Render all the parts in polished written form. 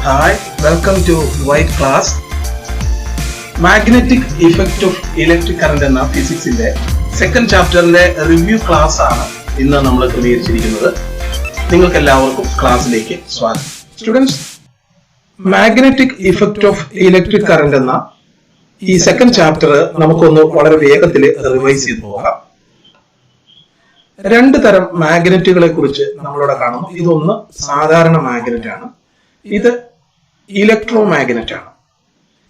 Hi, welcome to White Class. Magnetic Effect of Electric Current എന്ന ഫിസിക്സിന്റെ second ചാപ്റ്ററിന്റെ review class ആണ് ഇന്ന് നമ്മൾ ക്രമീകരിച്ചിരിക്കുന്നത്. നിങ്ങൾക്ക് എല്ലാവർക്കും ക്ലാസ്സിലേക്ക് സ്വാഗതം. Students, magnetic effect of electric current എന്ന ഈ സെക്കൻഡ് ചാപ്റ്റർ നമുക്കൊന്ന് വളരെ വേഗത്തിൽ റിവൈസ് ചെയ്ത് പോകാം. രണ്ട് തരം മാഗ്നറ്റുകളെ കുറിച്ച് നമ്മളിവിടെ കാണുന്നു. ഇതൊന്ന് സാധാരണ മാഗ്നറ്റ് ആണ്, ഇത് ഇലക്ട്രോ മാഗ്നറ്റ് ആണ്.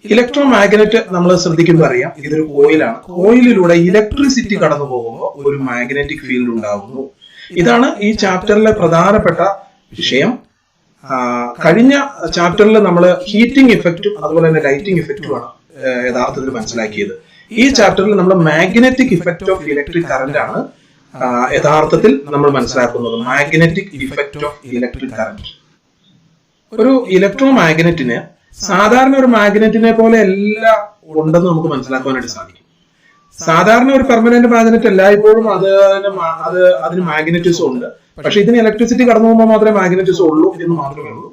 ഇലക്ട്രോ മാഗ്നറ്റ് നമ്മൾ ശ്രദ്ധിക്കുമ്പോൾ അറിയാം, ഇതൊരു കോയിലാണ്. കോയിലിലൂടെ ഇലക്ട്രിസിറ്റി കടന്നു പോകുമ്പോൾ ഒരു മാഗ്നറ്റിക് ഫീൽഡ് ഉണ്ടാകുന്നു. ഇതാണ് ഈ ചാപ്റ്ററിലെ പ്രധാനപ്പെട്ട വിഷയം. കഴിഞ്ഞ ചാപ്റ്ററിൽ നമ്മൾ ഹീറ്റിംഗ് ഇഫക്റ്റും അതുപോലെ തന്നെ ലൈറ്റിംഗ് ഇഫക്റ്റുമാണ് യഥാർത്ഥത്തിൽ മനസ്സിലാക്കിയത്. ഈ ചാപ്റ്ററിൽ നമ്മൾ magnetic effect of electric current ആണ് യഥാർത്ഥത്തിൽ നമ്മൾ മനസ്സിലാക്കുന്നത്. Magnetic effect of electric current. ഒരു ഇലക്ട്രോ മാഗ്നറ്റിന് സാധാരണ ഒരു മാഗ്നറ്റിനെ പോലെ എല്ലാം ഉണ്ടെന്ന് നമുക്ക് മനസ്സിലാക്കാനായിട്ട് സാധിക്കും. സാധാരണ ഒരു പെർമനന്റ് മാഗ്നറ്റ് എല്ലായ്പ്പോഴും അതിന് മാഗ്നറ്റിസം ഉണ്ട്. പക്ഷെ ഇതിന് ഇലക്ട്രിസിറ്റി കടന്നു പോകുമ്പോൾ മാത്രമേ മാഗ്നറ്റിസം ഉള്ളൂ എന്ന് മാത്രമേ ഉള്ളൂ.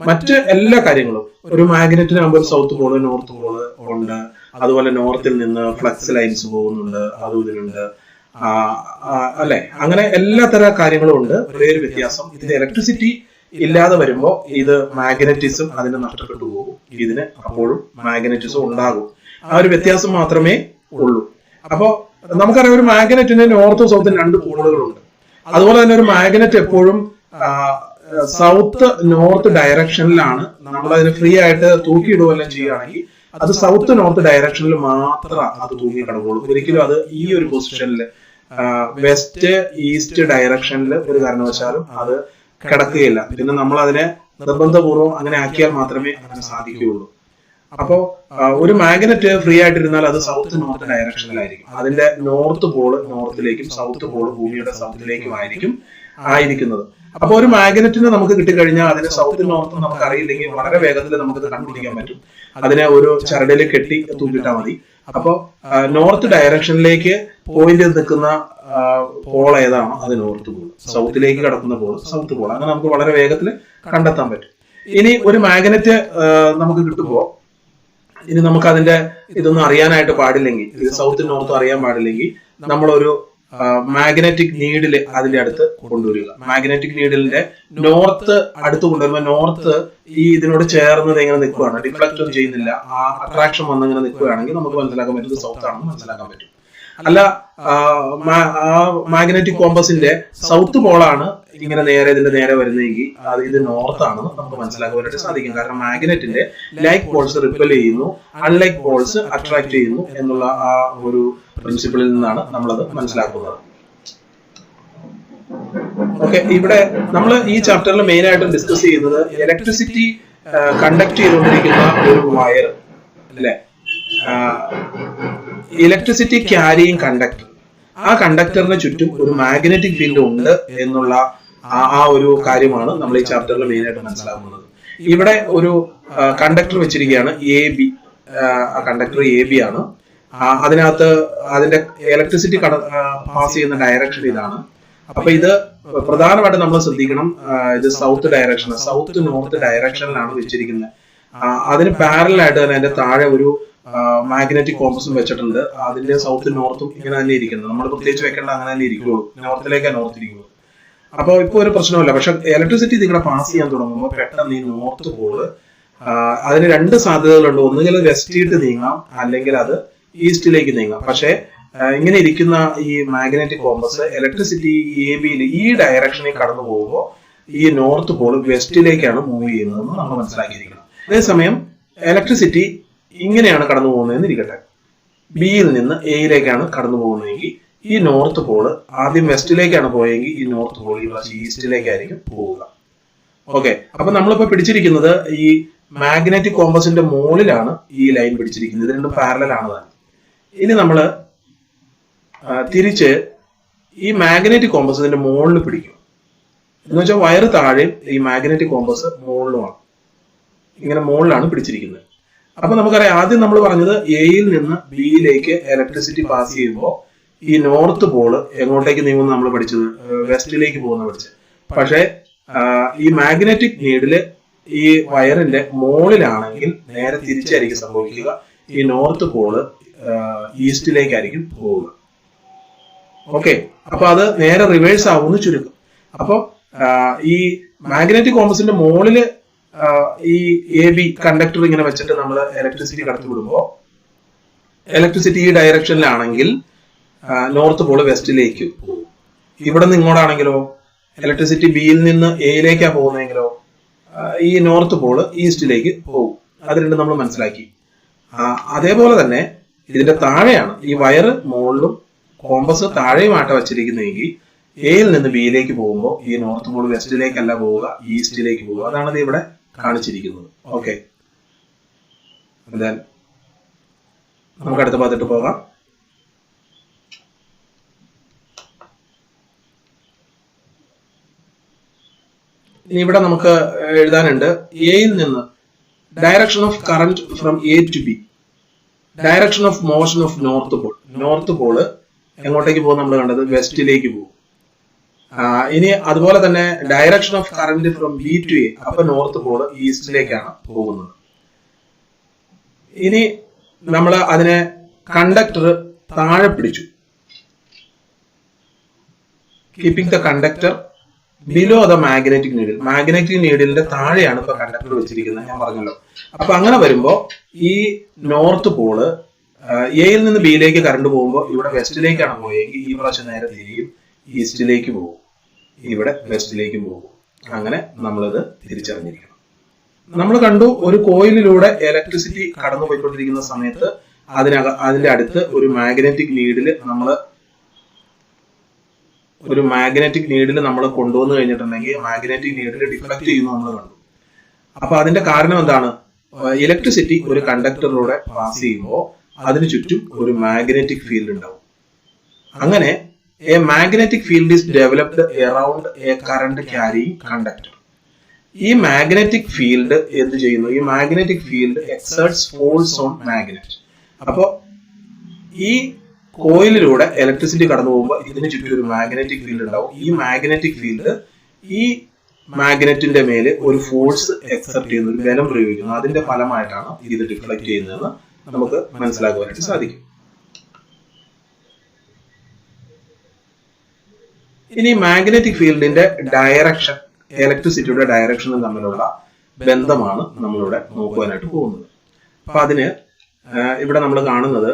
മറ്റ് എല്ലാ കാര്യങ്ങളും, ഒരു മാഗ്നറ്റിനാകുമ്പോൾ സൗത്ത് പോള് നോർത്ത് പോള് ഉണ്ട്, അതുപോലെ നോർത്തിൽ നിന്ന് ഫ്ലക്സ് ലൈൻസ് പോകുന്നുണ്ട്, അതും ഇതിനുണ്ട്, അല്ലെ? അങ്ങനെ എല്ലാ തരം കാര്യങ്ങളും ഉണ്ട്. ഒരേ ഒരു വ്യത്യാസം, ഇതിന് ഇലക്ട്രിസിറ്റി ഇല്ലാതെ വരുമ്പോൾ ഇത് മാഗ്നറ്റിസം അതിന് നഷ്ടപ്പെട്ടു പോകും. ഇതിന് അപ്പോഴും മാഗ്നറ്റിസം ഉണ്ടാകും. ആ ഒരു വ്യത്യാസം മാത്രമേ ഉള്ളൂ. അപ്പോ നമുക്കറിയാം, ഒരു മാഗ്നറ്റിന് നോർത്തും സൗത്തും രണ്ട് പോളുകളുണ്ട്. അതുപോലെ തന്നെ ഒരു മാഗ്നറ്റ് എപ്പോഴും സൗത്ത് നോർത്ത് ഡയറക്ഷനിലാണ്. നമ്മൾ അതിന് ഫ്രീ ആയിട്ട് തൂക്കിയിടുകയെല്ലാം ചെയ്യുകയാണെങ്കിൽ അത് സൗത്ത് നോർത്ത് ഡയറക്ഷനിൽ മാത്രം അത് തൂങ്ങി കിടക്കുള്ളൂ. ഒരിക്കലും അത് ഈ ഒരു പൊസിഷനിൽ വെസ്റ്റ് ഈസ്റ്റ് ഡയറക്ഷനിൽ ഒരു കാരണവശാലും അത് കിടക്കുകയില്ല. പിന്നെ നമ്മൾ അതിനെ നിർബന്ധപൂർവ്വം അങ്ങനെ ആക്കിയാൽ മാത്രമേ അങ്ങനെ സാധിക്കുകയുള്ളൂ. അപ്പോ ഒരു മാഗ്നറ്റ് ഫ്രീ ആയിട്ടിരുന്നാൽ അത് സൗത്ത് നോർത്ത് ഡയറക്ഷനിലായിരിക്കും. അതിന്റെ നോർത്ത് പോള് നോർത്തിലേക്കും സൗത്ത് പോള് ഭൂമിയുടെ സൗത്തിലേക്കും ആയിരിക്കുന്നത്. അപ്പൊ ഒരു മാഗ്നറ്റിന് നമുക്ക് കിട്ടിക്കഴിഞ്ഞാൽ അതിന് സൗത്ത് നോർത്ത് നമുക്ക് അറിയില്ലെങ്കിൽ വളരെ വേഗത്തിൽ നമുക്കത് കണ്ടുപിടിക്കാൻ പറ്റും. അതിനെ ഒരു ചരടിൽ കെട്ടി തൂക്കിട്ടാൽ മതി. അപ്പോ നോർത്ത് ഡയറക്ഷനിലേക്ക് പോയിന്റ് നിൽക്കുന്ന പോൾ ഏതാണോ അത് നോർത്ത് പോൾ, സൗത്തിലേക്ക് കടക്കുന്ന പോൾ സൗത്ത് പോൾ. അങ്ങനെ നമുക്ക് വളരെ വേഗത്തിൽ കണ്ടെത്താൻ പറ്റും. ഇനി ഒരു മാഗ്നറ്റ് നമുക്ക് കിട്ടുമ്പോ ഇനി നമുക്ക് അതിന്റെ ഇതൊന്നും അറിയാനായിട്ട് പാടില്ലെങ്കിൽ, ഇത് സൗത്ത് നോർത്തും അറിയാൻ പാടില്ലെങ്കിൽ, നമ്മളൊരു മാഗ്നറ്റിക് നീഡില് അതിന്റെ അടുത്ത് കൊണ്ടുവരിക. മാഗ്നറ്റിക് നീഡിലിന്റെ നോർത്ത് അടുത്ത് കൊണ്ടുവരുമ്പോൾ നോർത്ത് ഈ ഇതിനോട് ചേർന്നത് എങ്ങനെ നിൽക്കുകയാണ്, ഡിഫ്ലക്ട് ഒന്നും ചെയ്യുന്നില്ല, ആ അട്രാക്ഷൻ വന്നിങ്ങനെ നിൽക്കുകയാണെങ്കിൽ നമുക്ക് മനസ്സിലാക്കാൻ പറ്റും സൗത്ത് ആണെന്ന് മനസ്സിലാക്കാൻ പറ്റും. അല്ല, മാഗ്നറ്റിക് കോമ്പസിന്റെ സൗത്ത് പോളാണ് ഇങ്ങനെ ഇതിന്റെ നേരെ വരുന്നതെങ്കിൽ അത് ഇത് നോർത്ത് ആണെന്ന് നമുക്ക് മനസ്സിലാക്കാനായിട്ട് സാധിക്കും. കാരണം മാഗ്നറ്റിന്റെ ലൈക്ക് പോൾസ് റിപ്പൽ ചെയ്യുന്നു, അൺലൈക്ക് പോൾസ് അട്രാക്ട് ചെയ്യുന്നു എന്നുള്ള ആ ഒരു പ്രിൻസിപ്പിളിൽ നിന്നാണ് നമ്മളത് മനസ്സിലാക്കുന്നത്. ഓക്കെ, ഇവിടെ നമ്മൾ ഈ ചാപ്റ്ററിൽ മെയിൻ ആയിട്ട് ഡിസ്കസ് ചെയ്യുന്നത് ഇലക്ട്രിസിറ്റി കണ്ടക്ട് ചെയ്തുകൊണ്ടിരിക്കുന്ന ഒരു വയർ, അല്ലെ? Electricity carrying conductor. ആ കണ്ടക്ടറിന് ചുറ്റും ഒരു മാഗ്നറ്റിക് ഫീൽഡ് ഉണ്ട് എന്നുള്ള ആ ഒരു കാര്യമാണ് നമ്മൾ ഈ ചാപ്റ്ററിൽ മെയിൻ ആയിട്ട് മനസ്സിലാക്കുന്നത്. ഇവിടെ ഒരു കണ്ടക്ടർ വെച്ചിരിക്കുകയാണ്, AB. കണ്ടക്ടർ AB ആണ്. അതിനകത്ത് അതിന്റെ ഇലക്ട്രിസിറ്റി പാസ് ചെയ്യുന്ന ഡയറക്ഷൻ ഇതാണ്. അപ്പൊ ഇത് പ്രധാനമായിട്ട് നമ്മൾ ശ്രദ്ധിക്കണം. ഇത് സൗത്ത് ഡയറക്ഷൻ, സൗത്ത് നോർത്ത് ഡയറക്ഷനിലാണ് വെച്ചിരിക്കുന്നത്. അതിന് പാരലായിട്ട് തന്നെ അതിന്റെ താഴെ ഒരു മാഗ്നറ്റിക് കോമ്പസും വെച്ചിട്ടുണ്ട്. അതിന്റെ സൗത്ത് നോർത്തും ഇങ്ങനെ തന്നെ ഇരിക്കുന്നത്. നമ്മൾ പ്രത്യേകിച്ച് വെക്കേണ്ട, അങ്ങനെ തന്നെ ഇരിക്കുള്ളൂ. നോർത്തിലേക്കാണ് നോർത്ത് ഇരിക്കുള്ളൂ. അപ്പൊ ഇപ്പൊ ഒരു പ്രശ്നമില്ല. പക്ഷെ ഇലക്ട്രിസിറ്റി നിങ്ങളെ പാസ് ചെയ്യാൻ തുടങ്ങുമ്പോൾ പെട്ടെന്ന് ഈ നോർത്ത് പോള്, അതിന് രണ്ട് സാധ്യതകളുണ്ട്. ഒന്നുകിൽ വെസ്റ്റിട്ട് നീങ്ങാം, അല്ലെങ്കിൽ അത് ഈസ്റ്റിലേക്ക് നീങ്ങാം. പക്ഷെ ഇങ്ങനെ ഇരിക്കുന്ന ഈ മാഗ്നറ്റിക് കോമ്പസ് ഇലക്ട്രിസിറ്റി AB-യിൽ ഈ ഡയറക്ഷനിൽ കടന്നു പോകുമ്പോൾ ഈ നോർത്ത് പോള് വെസ്റ്റിലേക്കാണ് മൂവ് ചെയ്യുന്നതെന്ന് നമ്മൾ മനസ്സിലാക്കിയിരിക്കണം. അതേസമയം ഇലക്ട്രിസിറ്റി ഇങ്ങനെയാണ് കടന്നു പോകുന്നതെന്ന് ഇരിക്കട്ടെ, B-യിൽ നിന്ന് A-യിലേക്കാണ് കടന്നു പോകുന്നതെങ്കിൽ ഈ നോർത്ത് പോള് ആദ്യം വെസ്റ്റിലേക്കാണ് പോയെങ്കിൽ ഈ നോർത്ത് പോൾ ഈ ഈസ്റ്റിലേക്കായിരിക്കും പോവുക. ഓക്കെ, അപ്പൊ നമ്മളിപ്പോ പിടിച്ചിരിക്കുന്നത് ഈ മാഗ്നറ്റിക് കോമ്പസിന്റെ മുകളിലാണ് ഈ ലൈൻ പിടിച്ചിരിക്കുന്നത്. ഇത് രണ്ടും പാരലൽ ആണ് താൻ. ഇനി നമ്മള് തിരിച്ച് ഈ മാഗ്നറ്റിക് കോമ്പസിന്റെ മുകളിൽ പിടിക്കും. എന്ന് വെച്ചാൽ വയറ് താഴെ, ഈ മാഗ്നറ്റിക് കോമ്പസ് മുകളിലുമാണ്. ഇങ്ങനെ മുകളിലാണ് പിടിച്ചിരിക്കുന്നത്. അപ്പൊ നമുക്കറിയാം, ആദ്യം നമ്മൾ പറഞ്ഞത് A-യിൽ നിന്ന് B-യിലേക്ക് ഇലക്ട്രിസിറ്റി പാസ് ചെയ്യുമ്പോൾ ഈ നോർത്ത് പോള് എങ്ങോട്ടേക്ക് നീങ്ങുമെന്ന് നമ്മൾ പഠിച്ചത് വെസ്റ്റിലേക്ക് പോകുന്ന പഠിച്ചത്. പക്ഷെ ഈ മാഗ്നറ്റിക് നീഡില് ഈ വയറിന്റെ മുകളിലാണെങ്കിൽ നേരെ തിരിച്ചായിരിക്കും സംഭവിക്കുക. ഈ നോർത്ത് പോള് ഈസ്റ്റിലേക്കായിരിക്കും പോവുക. ഓക്കെ, അപ്പൊ അത് നേരെ റിവേഴ്സ് ആവുമെന്ന് ചുരുക്കം. അപ്പൊ ഈ മാഗ്നറ്റിക് കോമ്പസിന്റെ മുകളില് ഈ AB കണ്ടക്ടർ ഇങ്ങനെ വെച്ചിട്ട് നമ്മൾ ഇലക്ട്രിസിറ്റി കടത്തി വിടുമ്പോൾ ഇലക്ട്രിസിറ്റി ഈ ഡയറക്ഷനിലാണെങ്കിൽ നോർത്ത് പോള് വെസ്റ്റിലേക്ക് പോകും. ഇവിടെ നിന്ന് ഇങ്ങോട്ടാണെങ്കിലോ ഇലക്ട്രിസിറ്റി ബിയിൽ നിന്ന് എയിലേക്കാ പോകുന്നതെങ്കിലോ ഈ നോർത്ത് പോള് ഈസ്റ്റിലേക്ക് പോകും. അത് രണ്ടും നമ്മൾ മനസ്സിലാക്കി. അതേപോലെ തന്നെ ഇതിന്റെ താഴെയാണ് ഈ വയറ് മുകളിലും കോമ്പസ് താഴെയുമായിട്ട് വെച്ചിരിക്കുന്നതെങ്കിൽ എയിൽ നിന്ന് ബിയിലേക്ക് പോകുമ്പോൾ ഈ നോർത്ത് പോൾ വെസ്റ്റിലേക്കല്ല പോവുക, ഈസ്റ്റിലേക്ക് പോവുക. അതാണ് ഇവിടെ കാണിച്ചിരിക്കുന്നത്. ഓക്കെ, നമുക്ക് അടുത്ത ഭാഗത്തോട്ട് പോകാം. ഇനി ഇവിടെ നമുക്ക് എഴുതാനുണ്ട് എയിൽ നിന്ന് direction of current from A to B, direction of motion of north pole. North pole എങ്ങോട്ടേക്ക് പോകും? നമ്മൾ കണ്ടത് വെസ്റ്റിലേക്ക് പോകും. ഇനി അതുപോലെ തന്നെ direction of current from B to A, അപ്പൊ നോർത്ത് പോള് ഈസ്റ്റിലേക്കാണ് പോകുന്നത്. ഇനി നമ്മൾ അതിനെ കണ്ടക്ടർ താഴെ പിടിച്ചു, keeping the conductor below the magnetic needle. Magnetic നീഡിലിന്റെ താഴെയാണ് ഇപ്പൊ കണ്ടക്ടർ വെച്ചിരിക്കുന്നത്, ഞാൻ പറഞ്ഞല്ലോ. അപ്പൊ അങ്ങനെ വരുമ്പോ ഈ നോർത്ത് പോള് എയിൽ നിന്ന് ബിയിലേക്ക് കറണ്ട് പോകുമ്പോൾ ഇവിടെ വെസ്റ്റിലേക്കാണ് പോയെങ്കിൽ ഈ പ്രാവശ്യം നേരെ തിരിയും, ഈസ്റ്റിലേക്ക് പോകും, ഇവിടെ വെസ്റ്റിലേക്കും പോകും. അങ്ങനെ നമ്മളിത് തിരിച്ചറിഞ്ഞിരിക്കണം. നമ്മൾ കണ്ടു ഒരു കോയിലിലൂടെ ഇലക്ട്രിസിറ്റി കടന്നു പോയിക്കൊണ്ടിരിക്കുന്ന സമയത്ത് അതിന്റെ അടുത്ത് ഒരു മാഗ്നറ്റിക് നീഡില് നമ്മൾ കൊണ്ടുവന്നു കഴിഞ്ഞിട്ടുണ്ടെങ്കിൽ മാഗ്നറ്റിക് നീഡിൽ ഡിഫ്ലക്ട് ചെയ്യുന്നു നമ്മൾ കണ്ടു. അപ്പൊ അതിന്റെ കാരണം എന്താണ്? ഇലക്ട്രിസിറ്റി ഒരു കണ്ടക്ടറിലൂടെ പാസ് ചെയ്യുമ്പോൾ അതിനു ചുറ്റും ഒരു മാഗ്നറ്റിക് ഫീൽഡ് ഉണ്ടാവും. അങ്ങനെ A magnetic field is developed around A current carrying conductor. ഈ മാഗ്നറ്റിക് ഫീൽഡ് എന്ത് ചെയ്യുന്നു? ഈ magnetic field exerts force on magnet. അപ്പോ ഈ കോയിലിലൂടെ ഇലക്ട്രിസിറ്റി കടന്നു പോകുമ്പോൾ ഇതിന് ചുറ്റും ഒരു മാഗ്നറ്റിക് ഫീൽഡ് ഉണ്ടാവും. ഈ മാഗ്നറ്റിക് ഫീൽഡ് ഈ മാഗ്നറ്റിന്റെ മേല് ഒരു ഫോഴ്സ് എക്സെപ്റ്റ് ചെയ്യുന്നു, ഒരു ബലം പ്രയോഗിക്കുന്നു. അതിന്റെ ഫലമായിട്ടാണ് ഇത് ഡിഫ്ലക്ട് ചെയ്യുന്നതെന്ന് നമുക്ക് മനസ്സിലാക്കുവാനായിട്ട് സാധിക്കും. ഇനി മാഗ്നറ്റിക് ഫീൽഡിന്റെ ഡയറക്ഷൻ, ഇലക്ട്രിസിറ്റിയുടെ ഡയറക്ഷനും തമ്മിലുള്ള ബന്ധമാണ് നമ്മളിവിടെ നോക്കുവാനായിട്ട് പോകുന്നത്. അപ്പൊ അതിന് ഇവിടെ നമ്മൾ കാണുന്നത്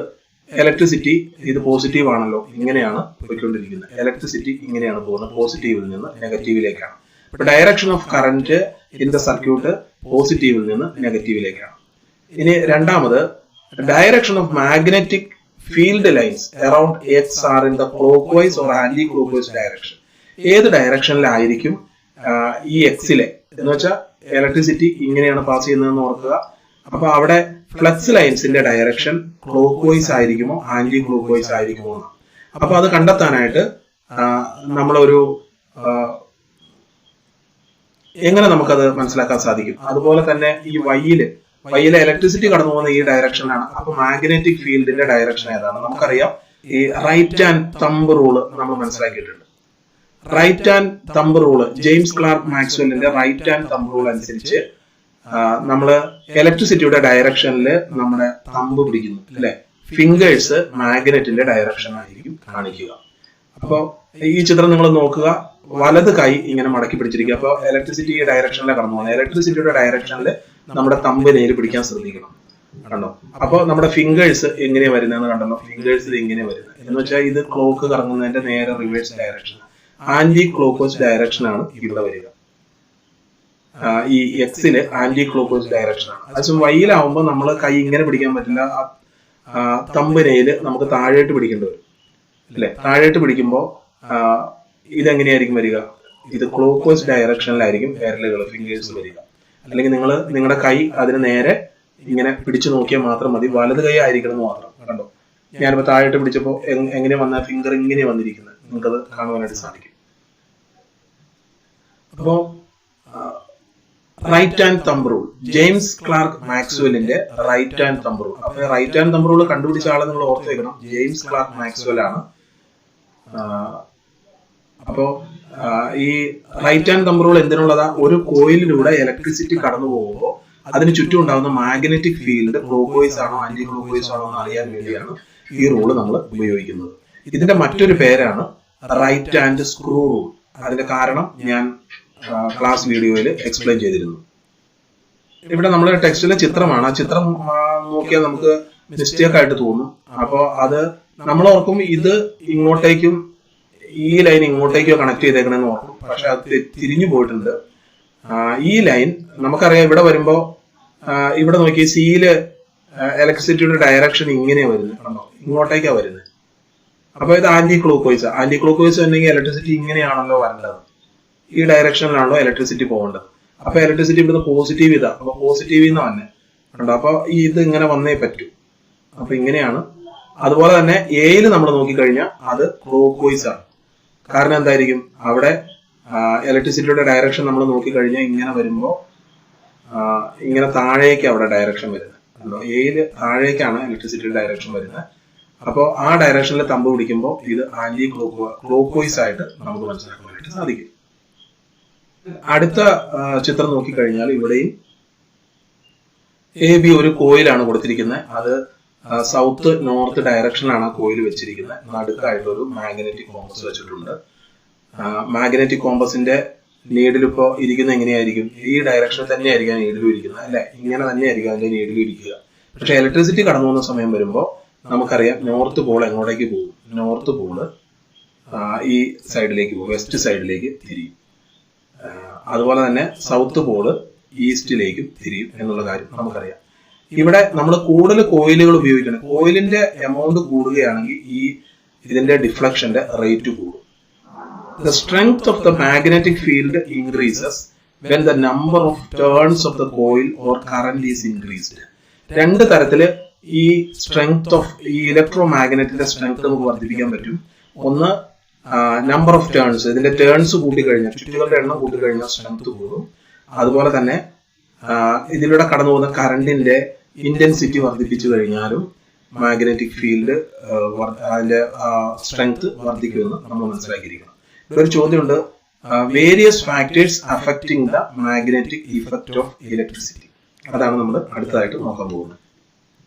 ഇലക്ട്രിസിറ്റി ഇത് പോസിറ്റീവ് ആണല്ലോ, ഇങ്ങനെയാണ് പോയിക്കൊണ്ടിരിക്കുന്നത്. ഇലക്ട്രിസിറ്റി ഇങ്ങനെയാണ് പോകുന്നത്, പോസിറ്റീവിൽ നിന്ന് നെഗറ്റീവിലേക്കാണ്. ഇപ്പൊ direction of current in the circuit പോസിറ്റീവിൽ നിന്ന് നെഗറ്റീവിലേക്കാണ്. ഇനി രണ്ടാമത് direction of magnetic field lines around X R in the clockwise or anticlockwise direction. ഏത് ഡയറക്ഷനിലായിരിക്കും ഈ എക്സിലെ എന്ന് വെച്ചാൽ ഇലക്ട്രിസിറ്റി ഇങ്ങനെയാണ് പാസ് ചെയ്യുന്നതെന്ന് ഓർക്കുക. അപ്പൊ അവിടെ ഫ്ലക്സ് ലൈൻസിന്റെ ഡയറക്ഷൻ ക്ലോക്ക് വൈസ് ആയിരിക്കുമോ ആന്റി ക്ലോക്ക് വൈസ് ആയിരിക്കുമോ എന്ന്. അപ്പൊ അത് കണ്ടെത്താനായിട്ട് നമ്മളൊരു എങ്ങനെ നമുക്കത് മനസ്സിലാക്കാൻ സാധിക്കും? അതുപോലെ തന്നെ ഈ വൈയിലെ ഇലക്ട്രിസിറ്റി കടന്നു പോകുന്ന ഈ ഡയറക്ഷനാണ്. അപ്പൊ മാഗ്നറ്റിക് ഫീൽഡിന്റെ ഡയറക്ഷൻ ഏതാണ്? നമുക്കറിയാം, ഈ റൈറ്റ് ഹാൻഡ് തമ്പ് റൂള് നമ്മൾ മനസ്സിലാക്കിയിട്ടുണ്ട്. Right hand thumb rule, James Clerk മാക്സ്വെല്ലിന്റെ റൈറ്റ് ഹാൻഡ് തമ്പ് റൂൾ അനുസരിച്ച് നമ്മള് ഇലക്ട്രിസിറ്റിയുടെ ഡയറക്ഷനിൽ നമ്മുടെ തമ്പ് പിടിക്കുന്നു അല്ലെ, ഫിംഗേഴ്സ് മാഗ്നറ്റിന്റെ ഡയറക്ഷൻ ആയിരിക്കും കാണിക്കുക. അപ്പൊ ഈ ചിത്രം നിങ്ങൾ നോക്കുക, വലത് കൈ ഇങ്ങനെ മടക്കി പിടിച്ചിരിക്കുക. അപ്പൊ ഇലക്ട്രിസിറ്റി ഈ ഡയറക്ഷനിലാണ് കടന്നു പോകുന്നത്. ഇലക്ട്രിസിറ്റിയുടെ ഡയറക്ഷനിൽ നമ്മുടെ തമ്പ് നേര് പിടിക്കാൻ ശ്രദ്ധിക്കണം. കണ്ടോ? അപ്പൊ നമ്മുടെ ഫിംഗേഴ്സ് എങ്ങനെയാ വരുന്നതെന്ന് കണ്ടല്ലോ. ഫിംഗേഴ്സ് ഇത് ഇങ്ങനെ വരുന്നത് എന്ന് വെച്ചാൽ ഇത് ക്ലോക്ക് കറങ്ങുന്നതിന്റെ നേരെ reverse direction, anticlockwise direction ആണ് ഇവിടെ വരിക. ഈ എക്സില് ആന്റി ക്ലോക്ക് വൈസ് ഡയറക്ഷൻ ആണ്. അതും വൈയിലാവുമ്പോൾ നമ്മൾ കൈ ഇങ്ങനെ പിടിക്കാൻ പറ്റില്ല, തമ്പിനയില് നമുക്ക് താഴേട്ട് പിടിക്കേണ്ടി വരും അല്ലെ. താഴേട്ട് പിടിക്കുമ്പോൾ ഇതെങ്ങനെയായിരിക്കും വരിക? ഇത് ക്ലോക്ക് വൈസ് ഡയറക്ഷനിലായിരിക്കും വിരലുകൾ, ഫിംഗേഴ്സ് വരിക. അല്ലെങ്കിൽ നിങ്ങളുടെ കൈ അതിന് നേരെ ഇങ്ങനെ പിടിച്ചു നോക്കിയാൽ മാത്രം മതി, വലത് കൈ ആയിരിക്കണം എന്ന് മാത്രം. കണ്ടോ, ഞാനിപ്പോ താഴേട്ട് പിടിച്ചപ്പോ എങ്ങനെ വന്ന ഫിംഗർ ഇങ്ങനെ വന്നിരിക്കുന്നത് നിങ്ങൾക്കത് കാണുവാനായിട്ട് സാധിക്കും. അപ്പോ right hand thumb rule, James Clerk മാക്സ്വെല്ലിന്റെ റൈറ്റ് ഹാൻഡ് തമ്പ് റൂൾ. അപ്പൊ റൈറ്റ് ഹാൻഡ് തമ്പ് റൂൾ കണ്ടുപിടിച്ച ആളെ നിങ്ങൾ ഓർത്ത് വെക്കണം, ജെയിംസ് ക്ലാർക്ക് മാക്സ്വെൽ ആണ്. അപ്പോ ഈ റൈറ്റ് ഹാൻഡ് തമ്പ് റൂൾ എന്തിനുള്ളതാ? ഒരു കോയിലിലൂടെ ഇലക്ട്രിസിറ്റി കടന്നു പോകുമ്പോൾ അതിന് ചുറ്റും ഉണ്ടാകുന്ന മാഗ്നറ്റിക് ഫീൽഡ് ക്ലോക്ക്വൈസ് ആണോ ആന്റി ക്ലോക്ക്വൈസ് ആണോ എന്ന് അറിയാൻ വേണ്ടിയാണ് ഈ റൂള് നമ്മൾ ഉപയോഗിക്കുന്നത്. ഇതിന്റെ മറ്റൊരു പേരാണ് റൈറ്റ് ഹാൻഡ് സ്ക്രൂ റൂൾ. അതിന്റെ കാരണം ഞാൻ ക്ലാസ് വീഡിയോയിൽ എക്സ്പ്ലെയിൻ ചെയ്തിരുന്നു. ഇവിടെ നമ്മുടെ ടെക്സ്റ്റിലെ ചിത്രമാണ്. ആ ചിത്രം നോക്കിയാൽ നമുക്ക് മിസ്റ്റേക്ക് ആയിട്ട് തോന്നും. അപ്പോൾ അത് നമ്മൾ ഓർക്കും ഇത് ഇങ്ങോട്ടേക്കും ഈ ലൈൻ ഇങ്ങോട്ടേക്കോ കണക്ട് ചെയ്തേക്കണെന്ന് ഓർക്കും. പക്ഷെ അത് തിരിഞ്ഞു പോയിട്ടുണ്ട്. ഈ ലൈൻ നമുക്കറിയാം. ഇവിടെ വരുമ്പോ ഇവിടെ നോക്കി സിയില് ഇലക്ട്രിസിറ്റിയുടെ ഡയറക്ഷൻ ഇങ്ങനെയാ വരുന്നത്, കണ്ടോ? ഇങ്ങോട്ടേക്കാ വരുന്നത്. അപ്പൊ ഇത് ആന്റി ക്ലോക്ക്വൈസ്. ആന്റി ക്ലോക്ക്വൈസ് ഉണ്ടെങ്കിൽ ഇലക്ട്രിസിറ്റി ഇങ്ങനെയാണല്ലോ വരേണ്ടത്. ഈ ഡയറക്ഷനിലാണല്ലോ ഇലക്ട്രിസിറ്റി പോകേണ്ടത്. അപ്പൊ ഇലക്ട്രിസിറ്റി ഇവിടുന്ന് പോസിറ്റീവ് ഇതാ. അപ്പൊ പോസിറ്റീവ് എന്ന് തന്നെ കണ്ടോ? അപ്പൊ ഇത് ഇങ്ങനെ വന്നേ പറ്റൂ. അപ്പൊ ഇങ്ങനെയാണ്. അതുപോലെ തന്നെ എയിൽ നമ്മൾ നോക്കിക്കഴിഞ്ഞാൽ അത് ക്ലോക്ക്വൈസ് ആണ്. കാരണം എന്തായിരിക്കും? അവിടെ ഇലക്ട്രിസിറ്റിയുടെ ഡയറക്ഷൻ നമ്മൾ നോക്കിക്കഴിഞ്ഞാൽ ഇങ്ങനെ വരുമ്പോ ഇങ്ങനെ താഴേക്ക് അവിടെ ഡയറക്ഷൻ വരുന്നത് കണ്ടോ? എയിൽ താഴേക്കാണ് ഇലക്ട്രിസിറ്റിയുടെ ഡയറക്ഷൻ വരുന്നത്. അപ്പോൾ ആ ഡയറക്ഷനിൽ തമ്പ് പിടിക്കുമ്പോൾ ഇത് ആന്റി ക്ലോക്ക്വൈസ് ആയിട്ട് നമുക്ക് മനസ്സിലാക്കാനായിട്ട് സാധിക്കും. അടുത്ത ചിത്രം നോക്കിക്കഴിഞ്ഞാൽ ഇവിടെയും AB ഒരു കോയിലാണ് കൊടുത്തിരിക്കുന്നത്. അത് സൗത്ത് നോർത്ത് ഡയറക്ഷനിലാണ് ആ കോയിൽ വെച്ചിരിക്കുന്നത്. നടുക്കായിട്ട് ഒരു മാഗ്നറ്റിക് കോമ്പസ് വെച്ചിട്ടുണ്ട്. മാഗ്നറ്റിക് കോമ്പസിന്റെ നീഡിൽ ഇപ്പോ ഇരിക്കുന്നത് എങ്ങനെയായിരിക്കും? ഈ ഡയറക്ഷനിൽ തന്നെ ആയിരിക്കും നീഡിലും ഇരിക്കുന്നത്, അല്ലെ? ഇങ്ങനെ തന്നെ ആയിരിക്കും അതിന്റെ നീഡിലും ഇരിക്കുക. പക്ഷെ ഇലക്ട്രിസിറ്റി കടന്നു പോകുന്ന സമയം വരുമ്പോൾ നമുക്കറിയാം നോർത്ത് പോൾ എങ്ങോട്ടേക്ക് പോകും? നോർത്ത് പോള് ഈ സൈഡിലേക്ക് പോകും, വെസ്റ്റ് സൈഡിലേക്ക് തിരിയും. അതുപോലെ തന്നെ സൗത്ത് പോള് ഈസ്റ്റിലേക്കും തിരിയും എന്നുള്ള കാര്യം നമുക്കറിയാം. ഇവിടെ നമ്മൾ കൂടുതൽ കോയിലുകൾ ഉപയോഗിക്കണം. കോയിലിന്റെ എമൗണ്ട് കൂടുകയാണെങ്കിൽ ഇതിന്റെ ഡിഫ്ലക്ഷന്റെ റേറ്റ് കൂടും. The strength of the magnetic field increases when the number of turns of the coil or current is increased. രണ്ട് തരത്തില് ഈ സ്ട്രെങ്ത് ഓഫ് ഈ ഇലക്ട്രോ മാഗ്നറ്റിന്റെ സ്ട്രെങ്ത് നമുക്ക് വർദ്ധിപ്പിക്കാൻ പറ്റും. ഒന്ന് നമ്പർ ഓഫ് ടേൺസ്. ഇതിന്റെ ടേൺസ് കൂട്ടിക്കഴിഞ്ഞാൽ, ചുറ്റുകളുടെ എണ്ണം കൂട്ടിക്കഴിഞ്ഞാൽ സ്ട്രെങ്ത് കൂടും. അതുപോലെ തന്നെ ഇതിലൂടെ കടന്നു പോകുന്ന കറണ്ടിന്റെ ഇന്റൻസിറ്റി വർദ്ധിപ്പിച്ചു കഴിഞ്ഞാലും മാഗ്നറ്റിക് ഫീൽഡ് അതിന്റെ സ്ട്രെങ്ത് വർദ്ധിക്കുമെന്ന് നമ്മൾ മനസ്സിലാക്കിയിരിക്കണം. ഒരു ചോദ്യമുണ്ട്, various factors affecting the magnetic effect of electricity. അതാണ് നമ്മൾ അടുത്തതായിട്ട് നോക്കാൻ പോകുന്നത്.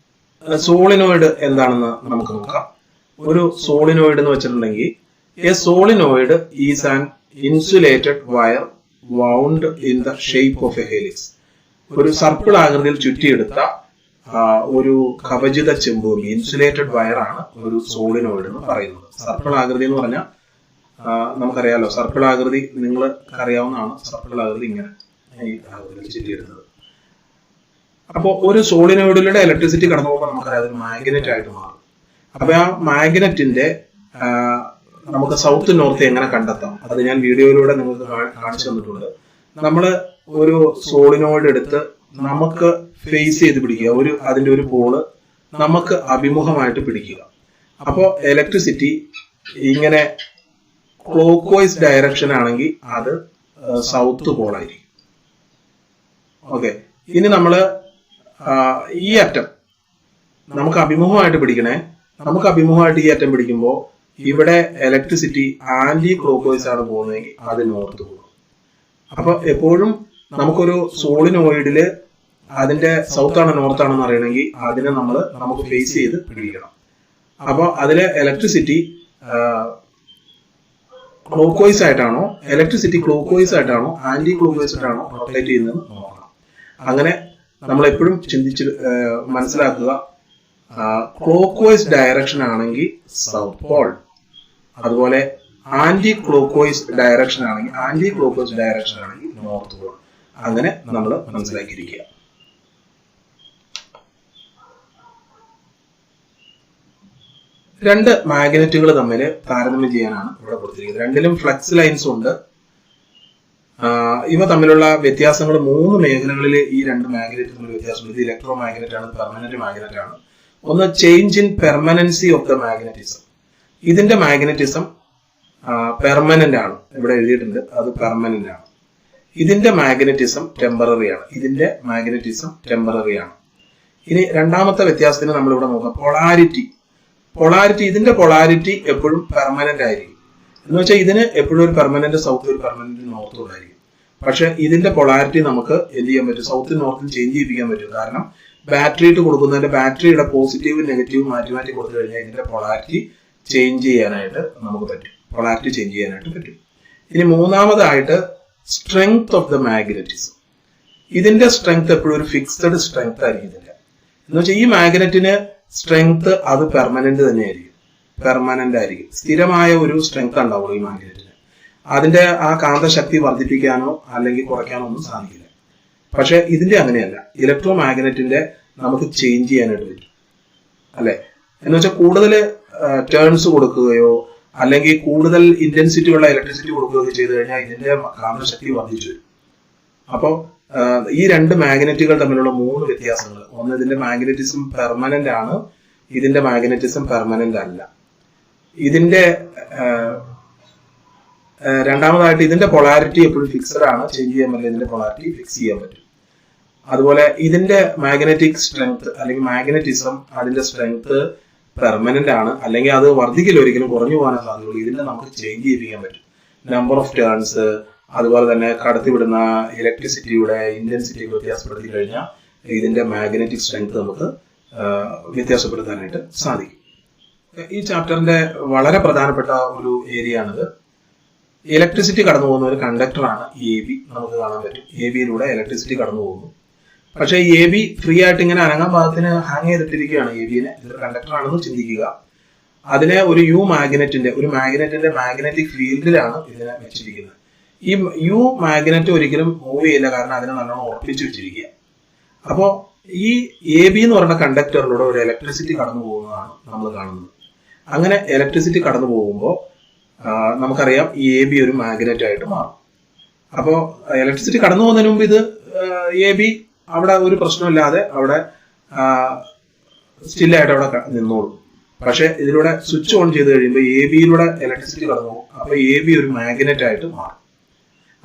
സോളിനോയിഡ് എന്താണെന്ന് നമുക്ക് നോക്കാം. ഒരു സോളിനോയിഡ് എന്ന് വെച്ചിട്ടുണ്ടെങ്കിൽ A solenoid is an insulated wire wound in the shape of A helix. ഒരു സർപ്പിൾ ആകൃതിയിൽ ചുറ്റിയെടുത്ത ഒരു കവചിത ചെമ്പൂമി, ഇൻസുലേറ്റഡ് വയർ ആണ് ഒരു സോളിനോയിഡ് എന്ന് പറയുന്നത്. സർപ്പിൾ ആകൃതി എന്ന് പറഞ്ഞാൽ നമുക്കറിയാലോ, സർപ്പിൾ ആകൃതി നിങ്ങൾക്ക് അറിയാവുന്നതാണ്. സർപ്പിൾ ആകൃതി ഇങ്ങനെ ഈ ആകൃതിയിൽ ചുറ്റിയെടുത്തത്. അപ്പോൾ ഒരു സോളിനോയിഡിലൂടെ ഇലക്ട്രിസിറ്റി കടന്നു പോകുമ്പോൾ നമുക്കറിയാം അത് മാഗ്നറ്റ് ആയിട്ട് മാറും. അപ്പൊ ആ മാഗ്നറ്റിന്റെ നമുക്ക് സൗത്ത് നോർത്ത് എങ്ങനെ കണ്ടെത്താം? അത് ഞാൻ വീഡിയോയിലൂടെ നിങ്ങൾക്ക് കാണിച്ചു തന്നിട്ടുണ്ട്. നമ്മള് ഒരു സോളിനോയിഡ് എടുത്ത് നമുക്ക് ഫേസ് ചെയ്ത് പിടിക്കുക. അതിന്റെ ഒരു പോള് നമുക്ക് അഭിമുഖമായിട്ട് പിടിക്കുക. അപ്പോൾ ഇലക്ട്രിസിറ്റി ഇങ്ങനെ ക്ലോക്ക് വൈസ് ഡയറക്ഷൻ ആണെങ്കിൽ അത് സൗത്ത് പോളായിരിക്കും. ഓക്കെ, ഇനി നമ്മള് ഈ അറ്റം നമുക്ക് അഭിമുഖമായിട്ട് പിടിക്കണേ. നമുക്ക് അഭിമുഖമായിട്ട് ഈ അറ്റം പിടിക്കുമ്പോൾ ഇവിടെ ഇലക്ട്രിസിറ്റി ആന്റി ക്ലോക്ക് വൈസ് ആണ് പോകുന്നതെങ്കിൽ അത് നോർത്ത് പോകും. അപ്പൊ എപ്പോഴും നമുക്കൊരു സോളിനോയിഡില് അതിന്റെ സൗത്ത് ആണോ നോർത്ത് ആണെന്ന് അറിയണമെങ്കിൽ അതിനെ നമുക്ക് ഫേസ് ചെയ്ത് പിടിക്കണം. അപ്പൊ അതിലെ ഇലക്ട്രിസിറ്റി ക്ലോക്ക് വൈസ് ആയിട്ടാണോ, ഇലക്ട്രിസിറ്റി ക്ലോക്ക് വൈസ് ആയിട്ടാണോ ആന്റി ക്ലോക്ക് വൈസ് ആയിട്ടാണോ റൊട്ടേറ്റ് ചെയ്യുന്നത് നോക്കണം. അങ്ങനെ നമ്മൾ എപ്പോഴും ചിന്തിച്ച് മനസ്സിലാക്കുക, ക്ലോക്ക് വൈസ് ഡയറക്ഷൻ ആണെങ്കിൽ സൗത്ത് പോൾ, അതുപോലെ ആന്റി ക്ലോക്ക് വൈസ് ഡയറക്ഷൻ ആണെങ്കിൽ നോർത്ത് പോൾ. അങ്ങനെ നമ്മൾ മനസ്സിലാക്കിയിരിക്കുക. രണ്ട് മാഗ്നറ്റുകൾ തമ്മിൽ താരതമ്യം ചെയ്യാനാണ് ഇവിടെ കൊടുത്തിരിക്കുന്നത്. രണ്ടിലും ഫ്ലക്സ് ലൈൻസ് ഉണ്ട്. ഇവ തമ്മിലുള്ള വ്യത്യാസങ്ങൾ 3 മേഖലകളിൽ ഈ രണ്ട് മാഗ്നറ്റ് തമ്മിൽ വ്യത്യാസമുണ്ട്. ഇത് ഇലക്ട്രോ മാഗ്നറ്റ് ആണ്, പെർമനന്റ് മാഗ്നറ്റ് ആണ്. ഒന്ന് change in permanency of the magnetism. ഇതിന്റെ മാഗ്നറ്റിസം പെർമനന്റ് ആണ്, ഇവിടെ എഴുതിയിട്ടുണ്ട്, അത് പെർമനന്റ് ആണ്. ഇതിന്റെ മാഗ്നറ്റിസം ടെമ്പററി ആണ്. ഇനി രണ്ടാമത്തെ വ്യത്യാസത്തിന് നമ്മൾ ഇവിടെ നോക്കാം, പൊളാരിറ്റി. ഇതിന്റെ പൊളാരിറ്റി എപ്പോഴും പെർമനന്റ് ആയിരിക്കും. എന്ന് വെച്ചാൽ ഇതിന് എപ്പോഴും ഒരു പെർമനന്റ് സൗത്ത് ഒരു പെർമനന്റ് നോർത്തും ഉണ്ടായിരിക്കും. പക്ഷെ ഇതിന്റെ പൊളാരിറ്റി നമുക്ക് എന്ത് ചെയ്യാൻ പറ്റും, സൗത്തും നോർത്തും ചേഞ്ച് ചെയ്യിപ്പിക്കാൻ പറ്റും. കാരണം ബാറ്ററി ഇട്ട് കൊടുക്കുന്നതിന്റെ ബാറ്ററിയുടെ പോസിറ്റീവും നെഗറ്റീവും മാറ്റി മാറ്റി കൊടുത്തു കഴിഞ്ഞാൽ ഇതിന്റെ പൊളാരിറ്റി ചേഞ്ച് ചെയ്യാനായിട്ട് നമുക്ക് പറ്റും. പൊളാരിറ്റി ചേഞ്ച് ചെയ്യാനായിട്ട് പറ്റും. ഇനി മൂന്നാമതായിട്ട് സ്ട്രെങ്ത് ഓഫ് ദ മാഗ്നറ്റിസം. ഇതിന്റെ സ്ട്രെങ്ത് എപ്പോഴും ഒരു ഫിക്സഡ് സ്ട്രെങ്ത് ആയിരിക്കും ഇതിന്റെ. എന്ന് വെച്ചാൽ ഈ മാഗ്നറ്റിന് സ്ട്രെങ്ത് അത് പെർമനന്റ് തന്നെയായിരിക്കും, പെർമനന്റ് ആയിരിക്കും. സ്ഥിരമായ ഒരു സ്ട്രെങ്ത് ഉണ്ടാവുള്ളൂ ഈ മാഗ്നറ്റിന്. അതിന്റെ ആ കാന്തശക്തി വർദ്ധിപ്പിക്കാനോ അല്ലെങ്കിൽ കുറയ്ക്കാനോ ഒന്നും സാധിക്കില്ല. പക്ഷെ ഇതിന്റെ അങ്ങനെയല്ല. ഇലക്ട്രോ മാഗ്നറ്റിന്റെ നമുക്ക് ചേഞ്ച് ചെയ്യാനായിട്ട് പറ്റും, അല്ലെ? എന്ന് വെച്ചാൽ കൂടുതൽ ടേൺസ് കൊടുക്കുകയോ അല്ലെങ്കിൽ കൂടുതൽ ഇന്റൻസിറ്റി ഉള്ള ഇലക്ട്രിസിറ്റി കൊടുക്കുകയോ ചെയ്തു കഴിഞ്ഞാൽ ഇതിന്റെ കാന്തശക്തി വർദ്ധിച്ചു വരും. അപ്പോൾ ഈ രണ്ട് മാഗ്നറ്റുകൾ തമ്മിലുള്ള 3 വ്യത്യാസങ്ങൾ. ഒന്ന്, ഇതിന്റെ മാഗ്നറ്റിസം പെർമനന്റ് ആണ്, ഇതിന്റെ മാഗ്നറ്റിസം പെർമനന്റ് അല്ല. ഇതിന്റെ രണ്ടാമതായിട്ട് ഇതിന്റെ പൊളാരിറ്റി എപ്പോഴും ഫിക്സഡ് ആണ്, ചേഞ്ച് ചെയ്യാൻ പറ്റില്ല. ഇതിന്റെ പൊളാരിറ്റി ഫിക്സ് ചെയ്യാൻ പറ്റും. അതുപോലെ ഇതിന്റെ മാഗ്നറ്റിക് സ്ട്രെങ്ത് അല്ലെങ്കിൽ മാഗ്നറ്റിസം അതിന്റെ സ്ട്രെങ്ത് പെർമനന്റ് ആണ്, അല്ലെങ്കിൽ അത് വർദ്ധിക്കില്ല, ഒരിക്കലും കുറഞ്ഞു പോകാനേ സാധ്യതയുള്ളൂ. ഇതിന്റെ നമുക്ക് ചേഞ്ച് ചെയ്യിപ്പിക്കാൻ പറ്റും. നമ്പർ ഓഫ് ടേൺസ്, അതുപോലെ തന്നെ കടത്തിവിടുന്ന ഇലക്ട്രിസിറ്റിയുടെ ഇന്റൻസിറ്റി വ്യത്യാസപ്പെടുത്തി കഴിഞ്ഞാൽ ഇതിന്റെ മാഗ്നറ്റിക് സ്ട്രെങ്ത് നമുക്ക് വ്യത്യാസപ്പെടുത്താനായിട്ട് സാധിക്കും. ഈ ചാപ്റ്ററിന്റെ വളരെ പ്രധാനപ്പെട്ട ഒരു ഏരിയ ആണിത്. ഇലക്ട്രിസിറ്റി കടന്നു പോകുന്ന ഒരു കണ്ടക്ടറാണ് AB. നമുക്ക് കാണാൻ പറ്റും AB-യിലൂടെ ഇലക്ട്രിസിറ്റി കടന്നു പോകുന്നു. പക്ഷെ AB ഫ്രീ ആയിട്ട് ഇങ്ങനെ അനങ്ങാൻ പാകത്തിന് ഹാങ് ചെയ്തിട്ടിരിക്കുകയാണ് AB-നെ. ഇതൊരു കണ്ടക്ടറാണെന്ന് ചിന്തിക്കുക. അതിനെ ഒരു മാഗ്നറ്റിന്റെ മാഗ്നറ്റിക് ഫീൽഡിലാണ് ഇതിനെ വെച്ചിരിക്കുന്നത്. ഈ മാഗ്നറ്റ് ഒരിക്കലും മൂവ് ചെയ്യില്ല, കാരണം അതിനെ നല്ലോണം ഉറപ്പിച്ചു വെച്ചിരിക്കുക. അപ്പോൾ ഈ AB എന്ന് പറയുന്ന കണ്ടക്ടറിലൂടെ ഒരു ഇലക്ട്രിസിറ്റി കടന്നു പോകുന്നതാണ് നമ്മൾ കാണുന്നത്. അങ്ങനെ ഇലക്ട്രിസിറ്റി കടന്നു പോകുമ്പോൾ നമുക്കറിയാം ഈ AB ഒരു മാഗ്നറ്റ് ആയിട്ട് മാറും. അപ്പോൾ ഇലക്ട്രിസിറ്റി കടന്നു പോകുന്നതിന് മുമ്പ് ഇത് AB അവിടെ ഒരു പ്രശ്നമില്ലാതെ അവിടെ സ്റ്റില്ലായിട്ട് അവിടെ നിന്നോളും. പക്ഷെ ഇതിലൂടെ സ്വിച്ച് ഓൺ ചെയ്ത് കഴിയുമ്പോൾ AB-യിലൂടെ ഇലക്ട്രിസിറ്റി കടന്നു പോകും. അപ്പൊ AB ഒരു മാഗ്നറ്റ് ആയിട്ട് മാറും.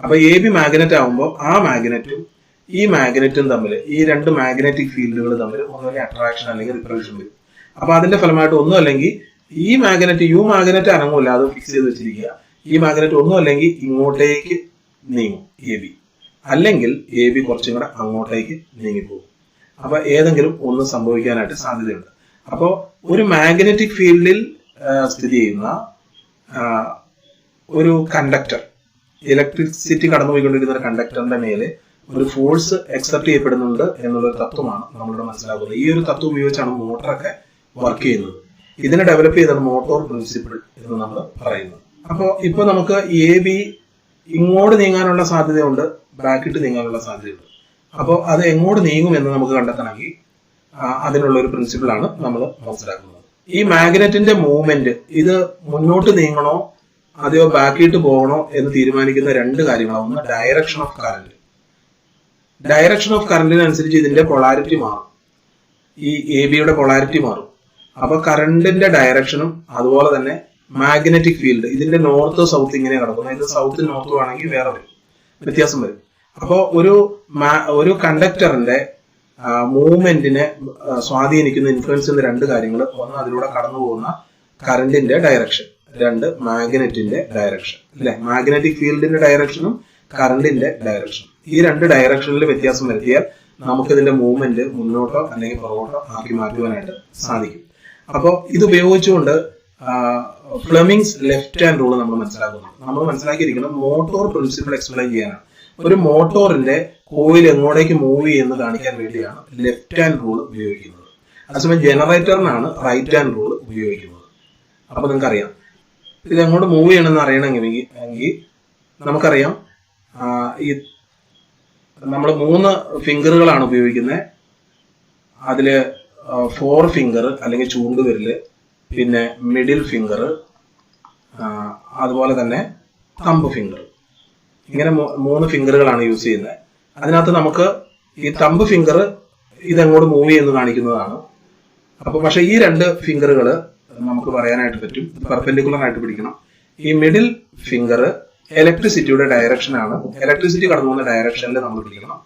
അപ്പൊ AB മാഗ്നറ്റ് ആകുമ്പോൾ ആ മാഗ്നറ്റും ഈ മാഗ്നറ്റും തമ്മിൽ, ഈ രണ്ട് മാഗ്നറ്റിക് ഫീൽഡുകൾ തമ്മിൽ ഒന്നുമില്ല അട്രാക്ഷൻ അല്ലെങ്കിൽ റിപ്പൽഷൻ വരും. അപ്പൊ അതിന്റെ ഫലമായിട്ട് ഒന്നും അല്ലെങ്കിൽ ഈ മാഗ്നറ്റ് അനങ്ങൂല, അത് ഫിക്സ് ചെയ്ത് വെച്ചിരിക്കുക. ഈ മാഗ്നറ്റ് ഒന്നും അല്ലെങ്കിൽ ഇങ്ങോട്ടേക്ക് നീങ്ങും AB, അല്ലെങ്കിൽ AB കുറച്ചും കൂടെ അങ്ങോട്ടേക്ക് നീങ്ങിപ്പോകും. അപ്പൊ ഏതെങ്കിലും ഒന്ന് സംഭവിക്കാനായിട്ട് സാധ്യതയുണ്ട്. അപ്പോൾ ഒരു മാഗ്നറ്റിക് ഫീൽഡിൽ സ്ഥിതി ചെയ്യുന്ന ഒരു കണ്ടക്ടർ, ഇലക്ട്രിസിറ്റി കടന്നുപോയിക്കൊണ്ടിരിക്കുന്ന ഒരു കണ്ടക്ടറിന്റെ മേലെ ഒരു ഫോഴ്സ് എക്സെപ്റ്റ് ചെയ്യപ്പെടുന്നുണ്ട് എന്നുള്ളൊരു തത്വമാണ് നമ്മളിവിടെ മനസ്സിലാക്കുന്നത്. ഈ ഒരു തത്വം ഉപയോഗിച്ചാണ് മോട്ടറൊക്കെ വർക്ക് ചെയ്യുന്നത്. ഇതിനെ ഡെവലപ്പ് ചെയ്താണ് മോട്ടോർ പ്രിൻസിപ്പിൾ എന്ന് നമ്മൾ പറയുന്നത്. അപ്പോൾ ഇപ്പൊ നമുക്ക് AB ഇങ്ങോട്ട് നീങ്ങാനുള്ള സാധ്യതയുണ്ട്, ബാക്കിട്ട് നീങ്ങാനുള്ള സാധ്യതയുണ്ട്. അപ്പോൾ അത് എങ്ങോട്ട് നീങ്ങും എന്ന് നമുക്ക് കണ്ടെത്തണമെങ്കിൽ അതിനുള്ള ഒരു പ്രിൻസിപ്പിളാണ് നമ്മൾ മനസ്സിലാക്കുന്നത്. ഈ മാഗ്നറ്റിന്റെ മൂവ്മെന്റ് ഇത് മുന്നോട്ട് നീങ്ങണോ അതെയോ ബാക്കിയിട്ട് പോകണോ എന്ന് തീരുമാനിക്കുന്ന 2 കാര്യങ്ങളാണ്. ഒന്ന്, direction of current. Direction of കറന്റിനനുസരിച്ച് ഇതിന്റെ പൊളാരിറ്റി മാറും, ഈ AB-യുടെ പൊളാരിറ്റി മാറും. അപ്പൊ കറണ്ടിന്റെ ഡയറക്ഷനും അതുപോലെ തന്നെ മാഗ്നറ്റിക് ഫീൽഡ്, ഇതിന്റെ നോർത്ത് സൗത്ത് ഇങ്ങനെ കിടക്കുന്നു. ഇത് സൗത്ത് നോർത്തും ആണെങ്കിൽ വേറെ വരും, വ്യത്യാസം വരും. അപ്പോൾ ഒരു കണ്ടക്ടറിന്റെ മൂവ്മെന്റിനെ സ്വാധീനിക്കുന്ന ഇൻഫ്ലുവൻസ് ചെയ്യുന്ന 2 കാര്യങ്ങൾ. ഒന്ന്, അതിലൂടെ കടന്നു പോകുന്ന കറണ്ടിന്റെ ഡയറക്ഷൻ. 2, മാഗ്നറ്റിന്റെ ഡയറക്ഷൻ, അല്ലെ? മാഗ്നറ്റിക് ഫീൽഡിന്റെ ഡയറക്ഷനും കറണ്ടിന്റെ ഡയറക്ഷനും. ഈ 2 ഡയറക്ഷനിൽ വ്യത്യാസം വരുത്തിയാൽ നമുക്ക് ഇതിന്റെ മൂവ്മെന്റ് മുന്നോട്ടോ അല്ലെങ്കിൽ പുറകോട്ടോ ആക്കി മാറ്റുവാനായിട്ട് സാധിക്കും. അപ്പോൾ ഇത് ഉപയോഗിച്ചുകൊണ്ട് ഫ്ലെമിങ്സ് ലെഫ്റ്റ് ഹാൻഡ് റൂൾ നമ്മൾ മനസ്സിലാക്കുന്നു. നമ്മൾ മനസ്സിലാക്കിയിരിക്കുന്നത് മോട്ടോർ പ്രിൻസിപ്പിൾ എക്സ്പ്ലെയിൻ ചെയ്യാനാണ്. ഒരു മോട്ടോറിന്റെ കോയിൽ എങ്ങോട്ടേക്ക് മൂവ് ചെയ്യുന്നത് കാണിക്കാൻ വേണ്ടിയാണ് ലെഫ്റ്റ് ഹാൻഡ് റൂൾ ഉപയോഗിക്കുന്നത്. അതേസമയം ജനറേറ്ററിനാണ് റൈറ്റ് ഹാൻഡ് റൂൾ ഉപയോഗിക്കുന്നത്. അപ്പൊ നിങ്ങൾക്കറിയാം ഇത് എങ്ങോട്ട് മൂവ് ചെയ്യണമെന്ന് അറിയണമെങ്കിൽ നമുക്കറിയാം ഈ നമ്മൾ 3 ഫിംഗറുകളാണ് ഉപയോഗിക്കുന്നത്. അതില് 4 ഫിംഗർ അല്ലെങ്കിൽ ചൂണ്ടുവിരല്, പിന്നെ മിഡിൽ ഫിംഗർ, അതുപോലെ തന്നെ തമ്പ് ഫിംഗർ. ഇങ്ങനെ 3 ഫിംഗറുകളാണ് യൂസ് ചെയ്യുന്നത്. അതിനകത്ത് നമുക്ക് ഈ തമ്പ് ഫിംഗർ ഇതെങ്ങോട്ട് മൂവ് ചെയ്യുന്നു കാണിക്കുന്നതാണ്. അപ്പൊ പക്ഷെ ഈ 2 ഫിംഗറുകൾ നമുക്ക് പറയാനായിട്ട് പറ്റും, പെർപെൻഡിക്കുലർ ആയിട്ട് പിടിക്കണം. ഈ മിഡിൽ ഫിംഗർ ഇലക്ട്രിസിറ്റിയുടെ ഡയറക്ഷനാണ്, ഇലക്ട്രിസിറ്റി കടന്നു പോകുന്ന ഡയറക്ഷനിൽ നമ്മൾ പിടിക്കണം.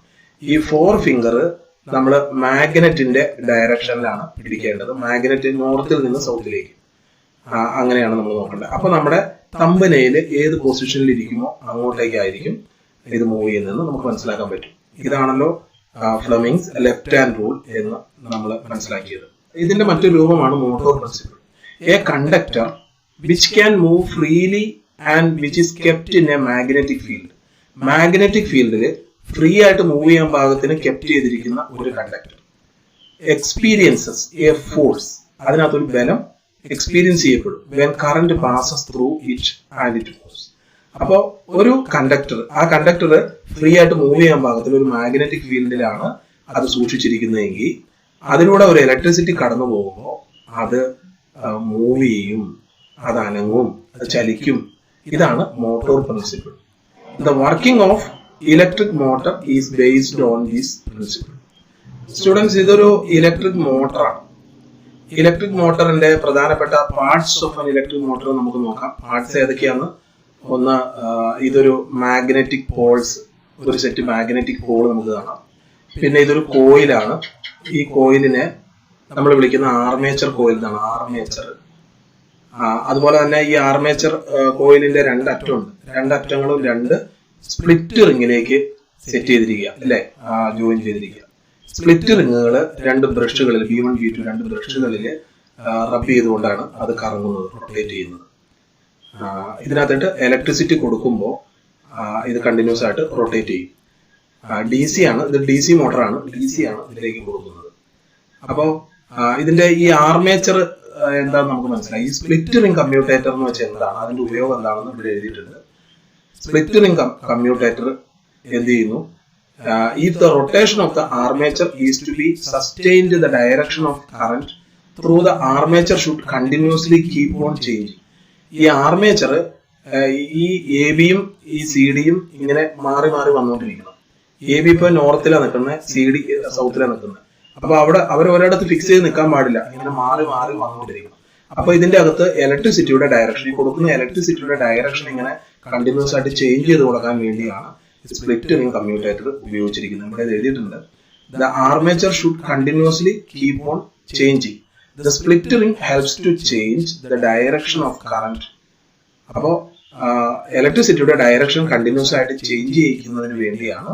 ഈ 4 ഫിംഗർ നമ്മൾ മാഗ്നറ്റിന്റെ ഡയറക്ഷനിലാണ് പിടിക്കേണ്ടത്, മാഗ്നറ്റ് നോർത്തിൽ നിന്ന് സൗത്തിലേക്ക്. അങ്ങനെയാണ് നമ്മൾ നോക്കേണ്ടത്. അപ്പൊ നമ്മുടെ തമ്പനയിൽ ഏത് പൊസിഷനിൽ ഇരിക്കുമോ അങ്ങോട്ടേക്കായിരിക്കും ഇത് മൂവ് ചെയ്യുന്നതെന്ന് നമുക്ക് മനസ്സിലാക്കാൻ പറ്റും. ഇതാണല്ലോ ഫ്ലെമിങ്സ് ലെഫ്റ്റ് ഹാൻഡ് റൂൾ എന്ന് നമ്മൾ മനസ്സിലാക്കിയത്. ഇതിന്റെ മറ്റൊരു രൂപമാണ് motor principle. A conductor which can move freely and which is kept in A magnetic field. Magnetic ഫീൽഡിൽ ഫ്രീ ആയിട്ട് മൂവ് ചെയ്യാൻ പാകത്തിന് കെപ്റ്റ് ചെയ്തിരിക്കുന്ന ഒരു കണ്ടക്ടർ എക്സ്പീരിയൻസസ് എ ഫോഴ്സ്, അതിനകത്തൊരു ബലം എക്സ്പീരിയൻസ് ചെയ്യപ്പെടും when current passes through it and it moves. അപ്പോ ഒരു കണ്ടക്ടർ, ആ കണ്ടക്ടർ ഫ്രീ ആയിട്ട് മൂവ് ചെയ്യാൻ പാകത്തിൽ ഒരു മാഗ്നറ്റിക് ഫീൽഡിലാണ് അത് സൂക്ഷിച്ചിരിക്കുന്നതെങ്കിൽ അതിലൂടെ ഒരു ഇലക്ട്രിസിറ്റി കടന്നു പോകുമ്പോൾ അത് മൂവ് ചെയ്യും, അത് അനങ്ങും, അത് ചലിക്കും. ഇതാണ് motor principle. The working of electric motor is based on this principle. Students, ഇതൊരു ഇലക്ട്രിക് മോട്ടറാണ്. ഇലക്ട്രിക് മോട്ടറിന്റെ പ്രധാനപ്പെട്ട parts of an electric motor നമുക്ക് നോക്കാം. പാർട്സ് ഏതൊക്കെയാണ്? ഒന്ന്, ഇതൊരു മാഗ്നറ്റിക് പോൾസ്, ഒരു സെറ്റ് മാഗ്നറ്റിക് പോൾ നമുക്ക് കാണാം. പിന്നെ ഇതൊരു കോയിലാണ്. ഈ കോയിലിനെ നമ്മൾ വിളിക്കുന്ന ആർമേച്ചർ കോയിൽ എന്നാണ്, ആർമേച്ചർ. അതുപോലെ തന്നെ ഈ ആർമേച്ചർ കോയിലിന്റെ രണ്ടറ്റമുണ്ട്. രണ്ടറ്റങ്ങളും രണ്ട് സ്പ്ലിറ്റ് റിങ്ങിലേക്ക് സെറ്റ് ചെയ്തിരിക്കുക, അല്ലെ, ജോയിൻ ചെയ്തിരിക്കുക. സ്പ്ലിറ്റ് റിങ്ങുകൾ രണ്ട് ബ്രഷുകളിൽ B1 B2 രണ്ട് ബ്രഷുകളിൽ റബ്ബ് ചെയ്തുകൊണ്ടാണ് അത് കറങ്ങുന്നത്, റൊട്ടേറ്റ് ചെയ്യുന്നത്. ഇതിനകത്തിട്ട് ഇലക്ട്രിസിറ്റി കൊടുക്കുമ്പോൾ ഇത് കണ്ടിന്യൂസ് ആയിട്ട് റൊട്ടേറ്റ് ചെയ്യും. DC ആണ് ഇത്, DC മോട്ടറാണ്, DC ആണ് ഇതിലേക്ക് കൊടുക്കുന്നത്. അപ്പോൾ ഇതിന്റെ ഈ ആർമേച്ചർ എന്താണെന്ന് നമുക്ക് മനസ്സിലായി. ഈ സ്പ്ലിറ്റ് റിംഗ് കമ്മ്യൂട്ടേറ്റർ എന്ന് വെച്ചാൽ എന്താണ്, അതിന്റെ ഉപയോഗം എന്താണെന്ന് ഇവിടെ എഴുതിയിട്ടുണ്ട്. സ്പ്ലിറ്റ് റിംഗ് കമ്മ്യൂട്ടേറ്റർ എന്ത് ചെയ്യുന്നു? If the rotation of the armature is to be sustained, the direction of current through the armature should continuously keep on changing. ഈ ആർമേച്ചർ ഈ AB-യും ഈ CD-യും ഇങ്ങനെ മാറി മാറി വന്നുകൊണ്ടിരിക്കണം. AB ഇപ്പൊ നോർത്തിലാണ് നിൽക്കുന്നത്, CD സൗത്തിലാണ് നിൽക്കുന്നത്. അപ്പൊ അവിടെ അവർ ഒരിടത്ത് ഫിക്സ് ചെയ്ത് നിൽക്കാൻ പാടില്ല, ഇങ്ങനെ മാറി മാറി വന്നുകൊണ്ടിരിക്കണം. അപ്പൊ ഇതിന്റെ അകത്ത് ഇലക്ട്രിസിറ്റിയുടെ ഡയറക്ഷൻ, ഈ കൊടുക്കുന്ന ഇലക്ട്രിസിറ്റിയുടെ ഡയറക്ഷൻ ഇങ്ങനെ കണ്ടിന്യൂസ് ആയിട്ട് ചേഞ്ച് ചെയ്ത് കൊടുക്കാൻ വേണ്ടിയാണ് സ്പ്ലിറ്റ് റിംഗ് കമ്മ്യൂട്ടേറ്റർ ഉപയോഗിച്ചിരിക്കുന്നത്. ഇവിടെ എഴുതിയിട്ടുണ്ട്, the armature should continuously keep on changing. The split ring helps to change the direction of current. അപ്പോൾ ഇലക്ട്രിസിറ്റിയുടെ ഡയറക്ഷൻ കണ്ടിന്യൂസ് ആയിട്ട് ചേഞ്ച് ചെയ്യിക്കുന്നതിന് വേണ്ടിയാണ്,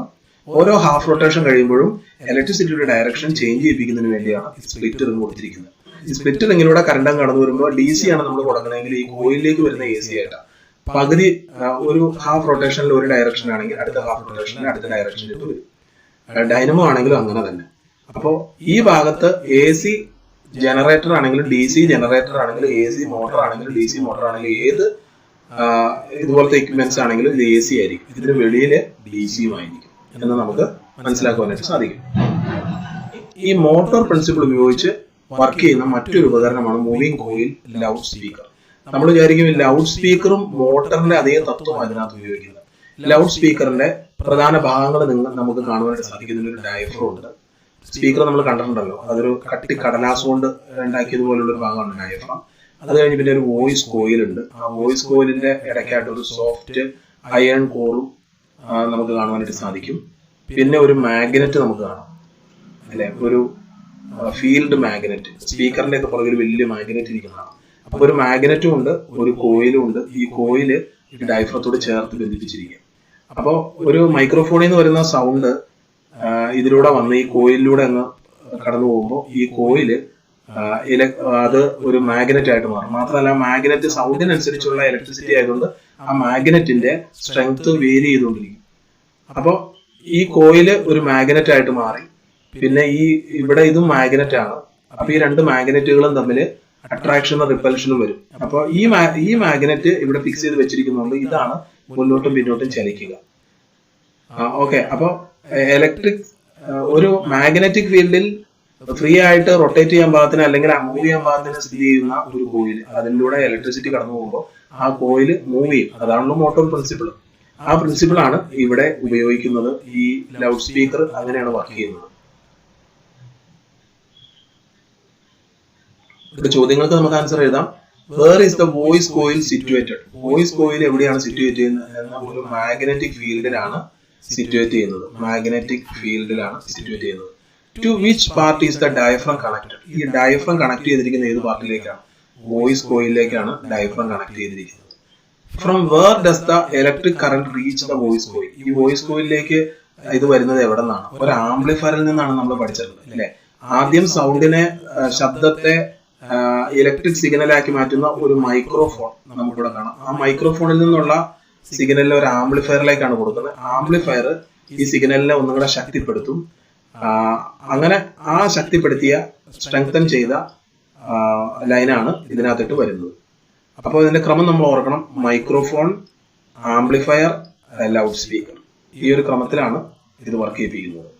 ഓരോ ഹാഫ് റൊട്ടേഷൻ കഴിയുമ്പോഴും ഇലക്ട്രിസിറ്റിയുടെ ഡയറക്ഷൻ ചേഞ്ച് ചെയ്യിപ്പിക്കുന്നതിന് വേണ്ടിയാണ് ഈ സ്പ്ലിറ്റ് റിംഗ് കൊടുത്തിരിക്കുന്നത്. ഈ സ്പ്ലിറ്റ് റിംഗിലൂടെ കറണ്ട് കടന്നു വരുമ്പോൾ DC ആണ് നമ്മൾ കൊടുക്കണമെങ്കിൽ ഈ കോയിലിലേക്ക് വരുന്ന AC ആയിട്ടാണ്. പകുതി ഒരു ഹാഫ് റൊട്ടേഷനിൽ ഒരു ഡയറക്ഷൻ ആണെങ്കിൽ അടുത്ത ഹാഫ് റൊട്ടേഷനിൽ അടുത്ത ഡയറക്ഷനിൽ വരും. ഡൈനമോ ആണെങ്കിലും അങ്ങനെ തന്നെ. അപ്പോൾ ഈ ഭാഗത്ത് AC ജനറേറ്റർ ആണെങ്കിലും DC ജനറേറ്റർ ആണെങ്കിലും AC മോട്ടർ ആണെങ്കിലും DC മോട്ടർ ആണെങ്കിലും ഏത് ഇതുപോലത്തെ എക്യുപ്മെന്റ്സ് ആണെങ്കിലും ഇത് AC ആയിരിക്കും. ഇതിന് വെളിയില് DC-യും ആയിരിക്കും എന്ന് നമുക്ക് മനസ്സിലാക്കുവാനായിട്ട് സാധിക്കും. ഈ മോട്ടോർ പ്രിൻസിപ്പിൾ ഉപയോഗിച്ച് വർക്ക് ചെയ്യുന്ന മറ്റൊരു ഉപകരണമാണ് മൂവിംഗ് കോയിൽ ലൗഡ് സ്പീക്കർ. നമ്മൾ വിചാരിക്കും ലൗഡ് സ്പീക്കറും മോട്ടറിന്റെ അതേ തത്വം അതിനകത്ത് ഉപയോഗിക്കുന്നത്. ലൗഡ് സ്പീക്കറിന്റെ പ്രധാന ഭാഗങ്ങൾ നമുക്ക് കാണുവാനായിട്ട് സാധിക്കും. ഇതിനൊരു ഡയഫ്രം ഉണ്ട്. സ്പീക്കർ നമ്മൾ കണ്ടിട്ടുണ്ടല്ലോ, അതൊരു കട്ടി കടലാസ് കൊണ്ട് ഉണ്ടാക്കിയതുപോലുള്ള ഒരു ഭാഗമാണ് ഡയഫ്രം. അത് കഴിഞ്ഞ് പിന്നെ ഒരു വോയിസ് കോയിൽ ഉണ്ട്. ആ വോയിസ് കോയിലിന്റെ ഇടയ്ക്കായിട്ട് ഒരു സോഫ്റ്റ് അയൺ കോറും നമുക്ക് കാണുവാനായിട്ട് സാധിക്കും. പിന്നെ ഒരു മാഗ്നറ്റ് നമുക്ക് കാണാം, അല്ലെ, ഒരു ഫീൽഡ് മാഗ്നറ്റ്. സ്പീക്കറിന്റെ ഒക്കെ പുറകിൽ വലിയ മാഗ്നറ്റ് ഇരിക്കുന്നതാണ്. അപ്പൊ ഒരു മാഗ്നറ്റും ഉണ്ട്, ഒരു കോയിലും ഉണ്ട്. ഈ കോയില് ഡയഫ്രത്തോട് ചേർത്ത് ബന്ധിപ്പിച്ചിരിക്കും. അപ്പൊ ഒരു മൈക്രോഫോണിൽ നിന്ന് വരുന്ന സൗണ്ട് ഇതിലൂടെ വന്ന് ഈ കോയിലിലൂടെ അങ്ങ് കടന്നു പോകുമ്പോൾ ഈ കോയില് അത് ഒരു മാഗ്നറ്റ് ആയിട്ട് മാറും. മാത്രമല്ല മാഗ്നറ്റ് സൗണ്ടിനനുസരിച്ചുള്ള ഇലക്ട്രിസിറ്റി ആയതുകൊണ്ട് ആ മാഗ്നറ്റിന്റെ സ്ട്രെങ്ത് വേരി ചെയ്തുകൊണ്ടിരിക്കും. അപ്പൊ ഈ കോയില് ഒരു മാഗ്നറ്റ് ആയിട്ട് മാറി. പിന്നെ ഇവിടെ ഇതും മാഗ്നറ്റ് ആണ്. അപ്പൊ ഈ രണ്ട് മാഗ്നറ്റുകളും തമ്മിൽ അട്രാക്ഷനും റിപ്പൽഷനും വരും. അപ്പൊ ഈ മാഗ്നറ്റ് ഇവിടെ ഫിക്സ് ചെയ്ത് വെച്ചിരിക്കുന്നതുകൊണ്ട് ഇതാണ് മുന്നോട്ടും പിന്നോട്ടും ചലിക്കുക. ഓക്കെ, അപ്പൊ ഒരു മാഗ്നറ്റിക് ഫീൽഡിൽ ഫ്രീ ആയിട്ട് റൊട്ടേറ്റ് ചെയ്യാൻ പാകത്തിന് അല്ലെങ്കിൽ മൂവ് ചെയ്യാൻ പാകത്തിന് സ്ഥിതി ചെയ്യുന്ന ഒരു കോയിൽ, അതിലൂടെ ഇലക്ട്രിസിറ്റി കടന്നു പോകുമ്പോൾ ആ കോയിൽ മൂവ് ചെയ്യും. അതാണല്ലോ മോട്ടോർ പ്രിൻസിപ്പിൾ. ആ പ്രിൻസിപ്പിൾ ആണ് ഇവിടെ ഉപയോഗിക്കുന്നത്. ഈ ലൗഡ് സ്പീക്കർ അങ്ങനെയാണ് വർക്ക് ചെയ്യുന്നത്. ഇവിടെ ചോദ്യങ്ങൾക്ക് നമുക്ക് ആൻസർ എഴുതാം. Where is the voice coil situated? Voice coil എവിടെയാണ് സിറ്റുവേറ്റ് ചെയ്യുന്നത്? ഒരു മാഗ്നറ്റിക് ഫീൽഡിലാണ് സിറ്റുവേറ്റ് ചെയ്യുന്നത്. മാഗ്നറ്റിക് ഫീൽഡിലാണ് സിറ്റുവേറ്റ് ചെയ്യുന്നത്. To which part is the diaphragm connected? ഈ ഡയഫ്രം കണക്ട് ചെയ്തിരിക്കുന്ന ഏത് പാർട്ടിലേക്കാണ്? വോയിസ് കോയിലിലേക്കാണ് ഡയഫ്രം കണക്ട് ചെയ്തിരിക്കുന്നത്. From where does the electric current reach the voice coil. ഈ വോയിസ് കോയിലേക്ക് ഇത് വരുന്നത് എവിടെ നിന്നാണ്? ഒരു ആംപ്ലിഫയറിൽ നിന്നാണ് നമ്മൾ പഠിച്ചിട്ടുള്ളത് അല്ലെ. ആദ്യം സൗണ്ടിനെ, ശബ്ദത്തെ ഇലക്ട്രിക് സിഗ്നലാക്കി മാറ്റുന്ന ഒരു മൈക്രോഫോൺ നമുക്കിവിടെ കാണാം. ആ മൈക്രോഫോണിൽ നിന്നുള്ള സിഗ്നലിനെ ഒരു ആംപ്ലിഫയറിലേക്കാണ് കൊടുക്കുന്നത്. ആംപ്ലിഫയർ ഈ സിഗ്നലിനെ ഒന്നും കൂടെ ശക്തിപ്പെടുത്തും. അങ്ങനെ ആ ശക്തിപ്പെടുത്തിയ സ്ട്രെങ്തൻ ചെയ്ത ലൈനാണ് ഇതിനകത്തിട്ട് വരുന്നത്. അപ്പോൾ ഇതിന്റെ ക്രമം നമ്മൾ ഓർക്കണം. മൈക്രോഫോൺ, ആംപ്ലിഫയർ, ലൗഡ് സ്പീക്കർ, ഈ ഒരു ക്രമത്തിലാണ് ഇത് വർക്ക് ചെയ്യിപ്പിക്കുന്നത്.